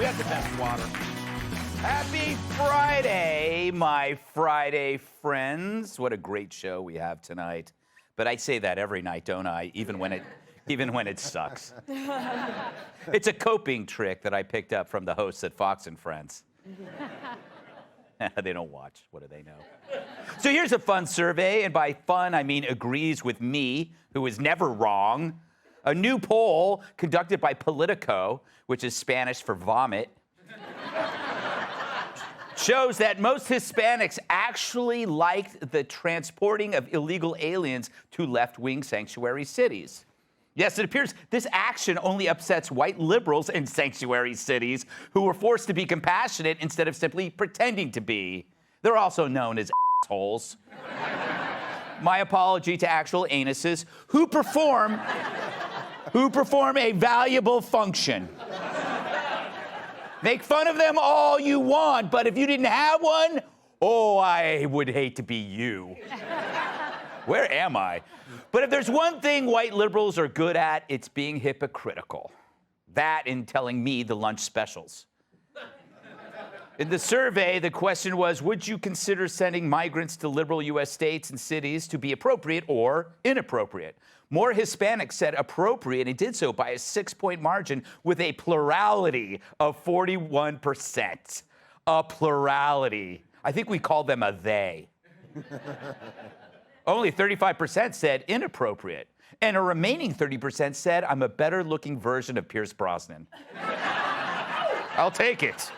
We have the best water. Happy Friday, my Friday friends. What a great show we have tonight. But I say that every night, don't I? Even when it sucks. It's a coping trick that I picked up from the hosts at Fox and Friends. They don't watch. What do they know? So here's a fun survey, and by fun, I mean agrees with me, who is never wrong. A new poll conducted by Politico, which is Spanish for vomit, shows that most Hispanics actually liked the transporting of illegal aliens to left-wing sanctuary cities. Yes, it appears this action only upsets white liberals in sanctuary cities who were forced to be compassionate instead of simply pretending to be. They're also known as assholes. My apology to actual anuses who perform a valuable function. Make fun of them all you want, but if you didn't have one, oh, I would hate to be you. Where am I? But if there's one thing white liberals are good at, it's being hypocritical. That and telling me the lunch specials. In the survey, the question was, would you consider sending migrants to liberal U.S. states and cities to be appropriate or inappropriate? More Hispanics said appropriate and did so by a 6-point margin with a plurality of 41%. A plurality. I think we call them a they. Only 35% said inappropriate. And a remaining 30% said, I'm a better looking version of Pierce Brosnan. I'll take it.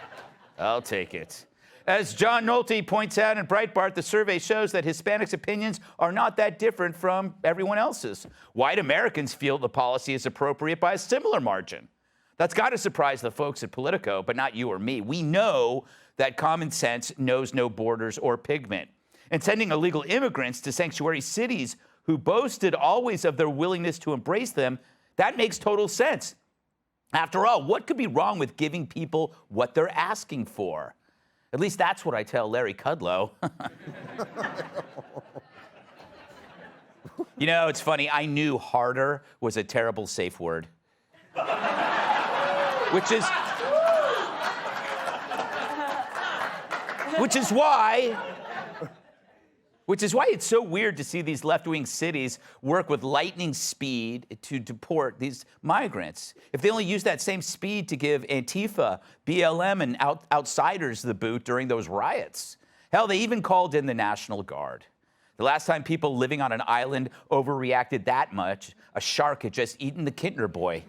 I'll take it. As John Nolte points out in Breitbart, the survey shows that Hispanics' opinions are not that different from everyone else's. White Americans feel the policy is appropriate by a similar margin. That's got to surprise the folks at Politico, but not you or me. We know that common sense knows no borders or pigment. And sending illegal immigrants to sanctuary cities who boasted always of their willingness to embrace them, that makes total sense. After all, what could be wrong with giving people what they're asking for? At least that's what I tell Larry Kudlow. You know, it's funny. I knew harder was a terrible safe word. Which is why it's so weird to see these left-wing cities work with lightning speed to deport these migrants. If they only use that same speed to give Antifa, BLM, and outsiders the boot during those riots. Hell, they even called in the National Guard. The last time people living on an island overreacted that much, a shark had just eaten the Kintner boy.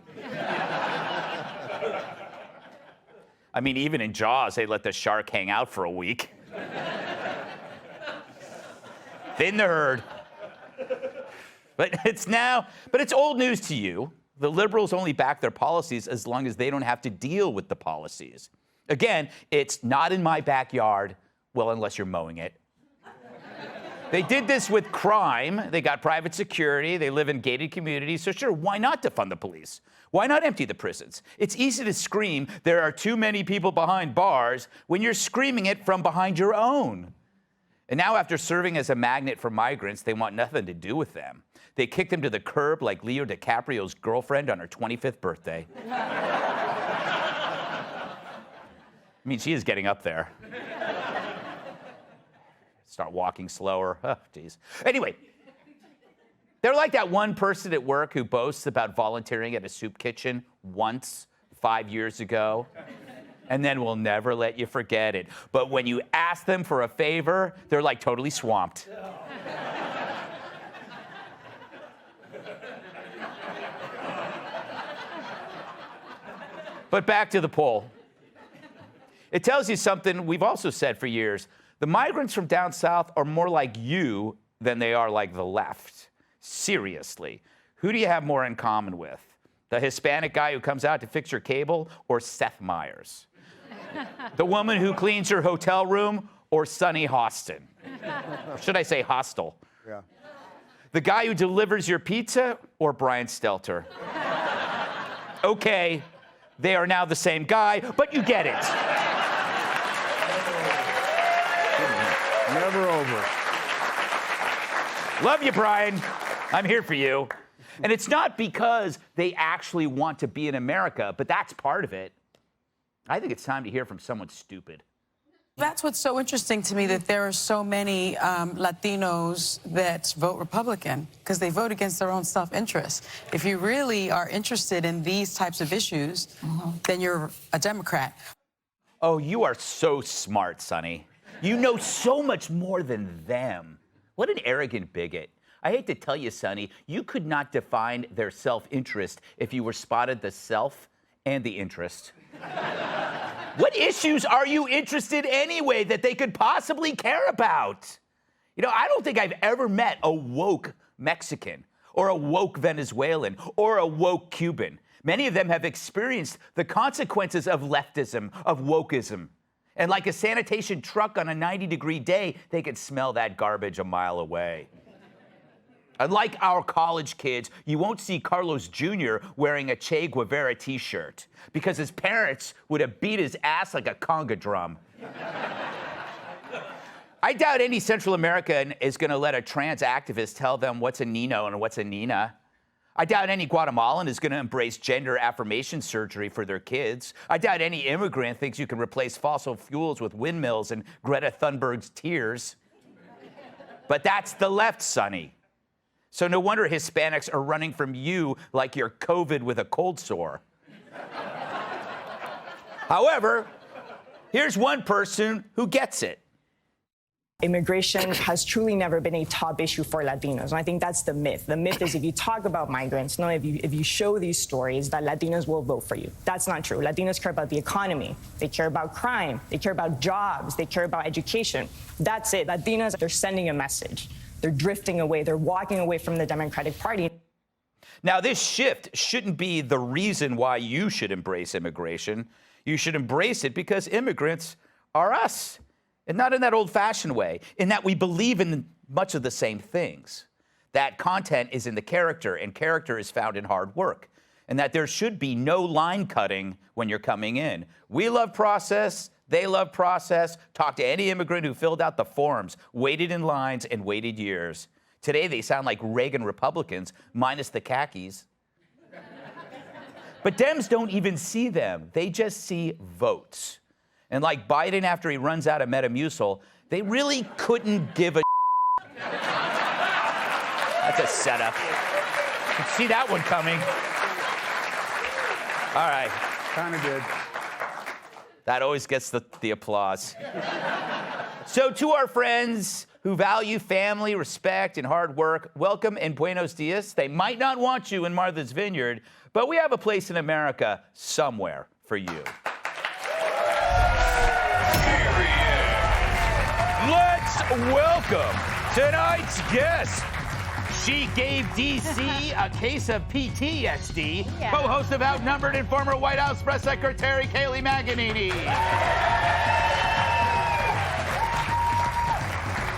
I mean, even in Jaws, they let the shark hang out for a week. Thin the herd. But it's old news to you. The liberals only back their policies as long as they don't have to deal with the policies. Again, it's not in my backyard, well, unless you're mowing it. They did this with crime. They got private security. They live in gated communities. So sure, why not defund the police? Why not empty the prisons? It's easy to scream, there are too many people behind bars, when you're screaming it from behind your own. And now, after serving as a magnet for migrants, they want nothing to do with them. They kick them to the curb like Leo DiCaprio's girlfriend on her 25th birthday. I mean, she is getting up there. Start walking slower. Oh, geez. Anyway, they're like that one person at work who boasts about volunteering at a soup kitchen once 5 years ago. And then we'll never let you forget it. But when you ask them for a favor, they're like totally swamped. But back to the poll. It tells you something we've also said for years. The migrants from down south are more like you than they are like the left. Seriously. Who do you have more in common with? The Hispanic guy who comes out to fix your cable or Seth Meyers? The woman who cleans your hotel room or Sonny Hostin? Or should I say hostile? Yeah. The guy who delivers your pizza or Brian Stelter? Okay, they are now the same guy, but you get it. Never over. Love you, Brian. I'm here for you. And it's not because they actually want to be in America, but that's part of it. I think it's time to hear from someone stupid. That's what's so interesting to me, that there are so many Latinos that vote Republican because they vote against their own self-interest. If you really are interested in these types of issues, then you're a Democrat. Oh, you are so smart, Sonny. You know so much more than them. What an arrogant bigot. I hate to tell you, Sonny, you could not define their self-interest if you were spotted the self and the interest. What issues are you interested anyway that they could possibly care about? You know, I don't think I've ever met a woke Mexican or a woke Venezuelan or a woke Cuban. Many of them have experienced the consequences of leftism, of wokeism. And like a sanitation truck on a 90-degree day, they could smell that garbage a mile away. Unlike our college kids, you won't see Carlos Jr. wearing a Che Guevara t-shirt because his parents would have beat his ass like a conga drum. I doubt any Central American is going to let a trans activist tell them what's a Nino and what's a Nina. I doubt any Guatemalan is going to embrace gender affirmation surgery for their kids. I doubt any immigrant thinks you can replace fossil fuels with windmills and Greta Thunberg's tears. But that's the left, Sonny. So no wonder Hispanics are running from you like you're COVID with a cold sore. However, here's one person who gets it. Immigration has truly never been a top issue for Latinos. And I think that's the myth. The myth is if you talk about migrants, if you show these stories, that Latinos will vote for you. That's not true. Latinos care about the economy. They care about crime. They care about jobs. They care about education. That's it. Latinos, they're sending a message. They're drifting away. They're walking away from the Democratic Party. Now, this shift shouldn't be the reason why you should embrace immigration. You should embrace it because immigrants are us. And not in that old-fashioned way, in that we believe in much of the same things. That content is in the character, and character is found in hard work. And that there should be no line cutting when you're coming in. We love process. They love process. Talk to any immigrant who filled out the forms, waited in lines, and waited years. Today, they sound like Reagan Republicans, minus the khakis. But Dems don't even see them. They just see votes. And like Biden after he runs out of Metamucil, they really couldn't give a That's a setup. You can see that one coming. All right. Kind of good. That always gets the applause. So to our friends who value family, respect, and hard work, welcome and buenos dias. They might not want you in Martha's Vineyard, but we have a place in America somewhere for you. Let's welcome tonight's guest. She gave D.C. a case of PTSD. Yeah. Co-host of Outnumbered and former White House Press Secretary Kayleigh McEnany.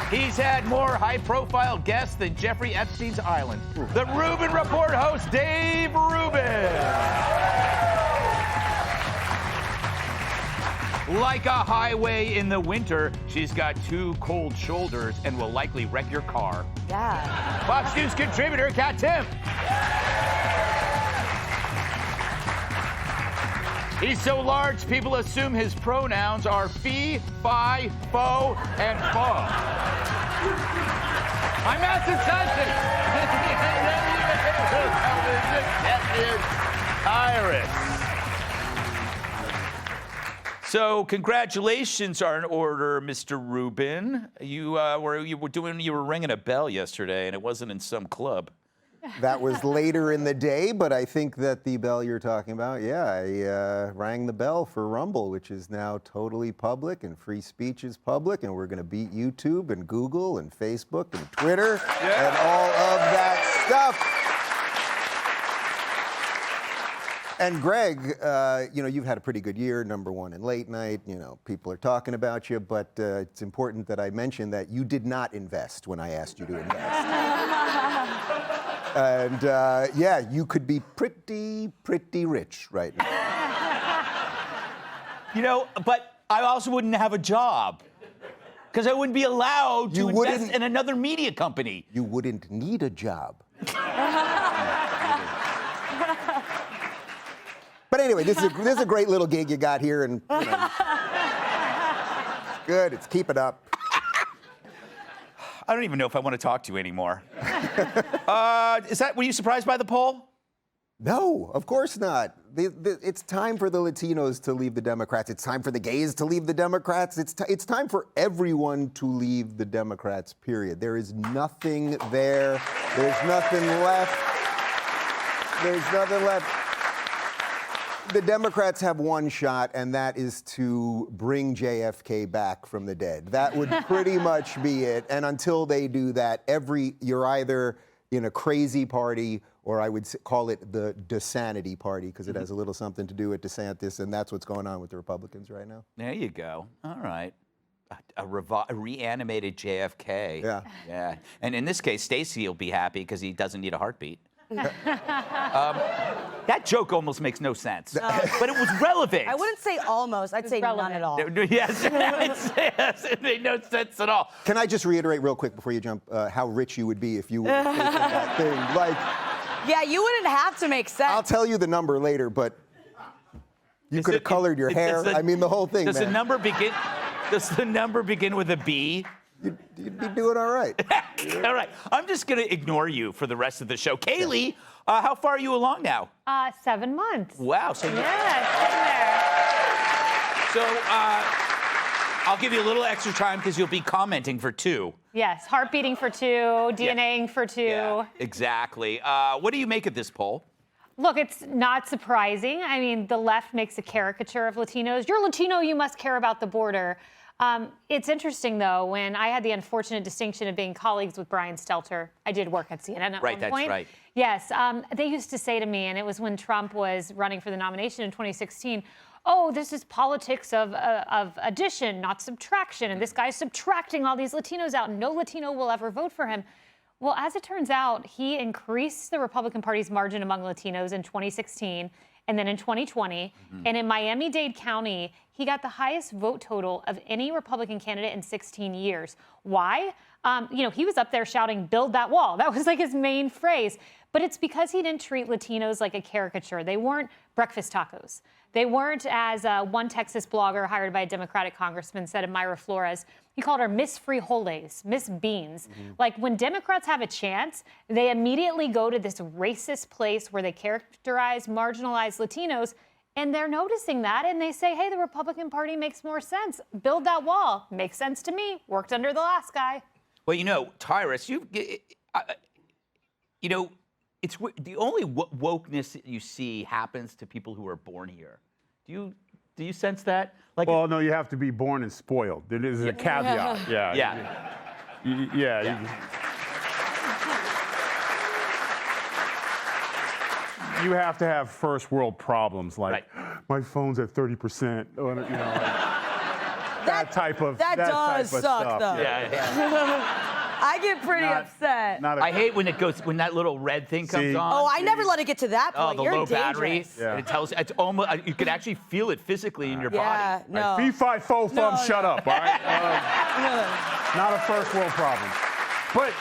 He's had more high-profile guests than Jeffrey Epstein's Island. The Rubin Report host, Dave Rubin. Like a highway in the winter, she's got two cold shoulders and will likely wreck your car. Yeah. Fox News contributor, Kat Timm. He's so large, people assume his pronouns are fee, fi, fo, and fo. I'm Master Johnson. Iris. So congratulations are in order, Mr. Rubin. You were ringing a bell yesterday, and it wasn't in some club. That was later in the day, but I think that the bell you're talking about, yeah, I rang the bell for Rumble, which is now totally public, and free speech is public, and we're going to beat YouTube and Google and Facebook and Twitter and all of that stuff. And Greg, you've had a pretty good year, #1 in late night. People are talking about you, but it's important that I mention that you did not invest when I asked you to invest. And you could be pretty rich right now. But I also wouldn't have a job because I wouldn't be allowed to invest in another media company. You wouldn't need a job. But anyway, this is a great little gig you got here, and you know, good. It's keep it up. I don't even know if I want to talk to you anymore. Were you surprised by the poll? No, of course not. It's time for the Latinos to leave the Democrats. It's time for the gays to leave the Democrats. It's time for everyone to leave the Democrats, period. There is nothing there. There's nothing left. There's nothing left. The Democrats have one shot, and that is to bring JFK back from the dead. That would pretty much be it. And until they do that, you're either in a crazy party, or I would call it the DeSanity party, because it has a little something to do with DeSantis, and that's what's going on with the Republicans right now. There you go. All right. A reanimated JFK. Yeah. Yeah. And in this case, Stacey will be happy because he doesn't need a heartbeat. That joke almost makes no sense, but it was relevant. I wouldn't say almost. I'd say none at all. Yes, it made no sense at all. Can I just reiterate real quick before you jump how rich you would be if you would have taken that thing? Like, Yeah, you wouldn't have to make sense. I'll tell you the number later, but you could have colored your hair. I mean, the whole thing, Does man. Does the number begin with a B? You'd be doing all right. All right. I'm just going to ignore you for the rest of the show. Kaylee, how far are you along now? 7 months. Wow. So Yeah, So I'll give you a little extra time because you'll be commenting for 2. yes, heart beating for 2, DNAing for 2. Yeah, exactly. What do you make of this poll? Look, it's not surprising. I mean, the left makes a caricature of Latinos. You're Latino, you must care about the border. It's interesting, though, when I had the unfortunate distinction of being colleagues with Brian Stelter. I did work at CNN at one point. Right. Yes, they used to say to me, and it was when Trump was running for the nomination in 2016, oh, this is politics of addition, not subtraction, and this guy's subtracting all these Latinos out, and no Latino will ever vote for him. Well, as it turns out, he increased the Republican Party's margin among Latinos in 2016 and then in 2020. And in Miami-Dade County, he got the highest vote total of any Republican candidate in 16 years. Why? He was up there shouting, build that wall. That was like his main phrase. But it's because he didn't treat Latinos like a caricature. They weren't breakfast tacos. They weren't, as one Texas blogger hired by a Democratic congressman said, Myra Flores, he called her Miss Frijoles, Miss Beans. Like, when Democrats have a chance, they immediately go to this racist place where they characterize marginalized Latinos, and they're noticing that, and they say, hey, the Republican Party makes more sense. Build that wall. Makes sense to me. Worked under the last guy. Well, Tyrus, it's the only wokeness that you see happens to people who are born here. Do you sense that? Like, well, no, you have to be born and spoiled. There is a caveat. Yeah. You have to have first world problems, like my phone's at 30%. That type of That does type of suck, stuff. though. Yeah. I get pretty upset. I hate when that little red thing comes on. Oh, I never let it get to that point. the You're low dangerous. battery. And it tells it's almost you can actually feel it physically in your Yeah, body. no. Fee, fi, fo, fum, shut up, all right? Not a first world problem. But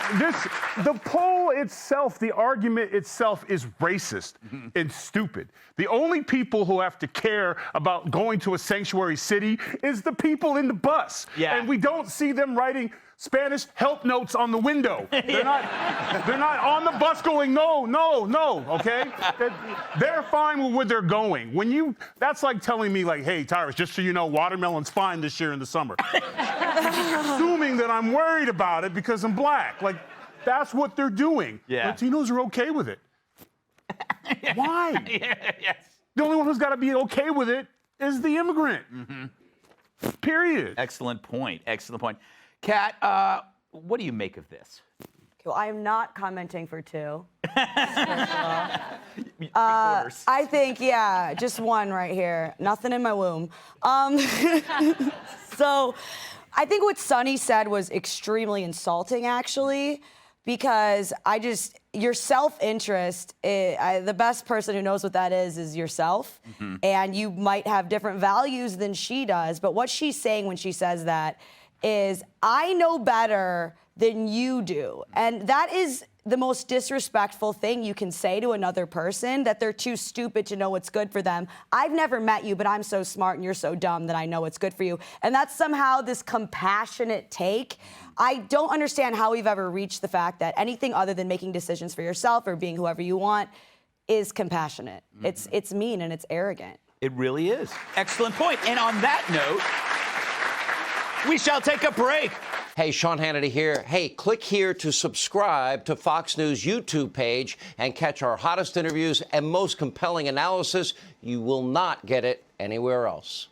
the poll itself, the argument itself is racist and stupid. The only people who have to care about going to a sanctuary city is the people in the bus. Yeah. And we don't see them writing Spanish help notes on the window. They're not on the bus going, no, okay? They're fine with where they're going. That's like telling me, like, hey, Tyrus, just so you know, watermelon's fine this year in the summer. Assuming that I'm worried about it because I'm black. Like, that's what they're doing. Yeah. Latinos are okay with it. Why? Yes. The only one who's got to be okay with it is the immigrant. Period. Excellent point. Kat, what do you make of this? Well, I am not commenting for 2. Three-quarters. I think, just 1 right here. Nothing in my womb. So I think what Sonny said was extremely insulting, actually, because your self-interest, the best person who knows what that is yourself. And you might have different values than she does. But what she's saying when she says that is, I know better than you do. And that is the most disrespectful thing you can say to another person, that they're too stupid to know what's good for them. I've never met you, but I'm so smart and you're so dumb that I know what's good for you. And that's somehow this compassionate take. I don't understand how we've ever reached the fact that anything other than making decisions for yourself or being whoever you want is compassionate. It's mean and it's arrogant. It really is. Excellent point. And on that note, we shall take a break. Hey, Sean Hannity here. Hey, click here to subscribe to Fox News YouTube page and catch our hottest interviews and most compelling analysis. You will not get it anywhere else.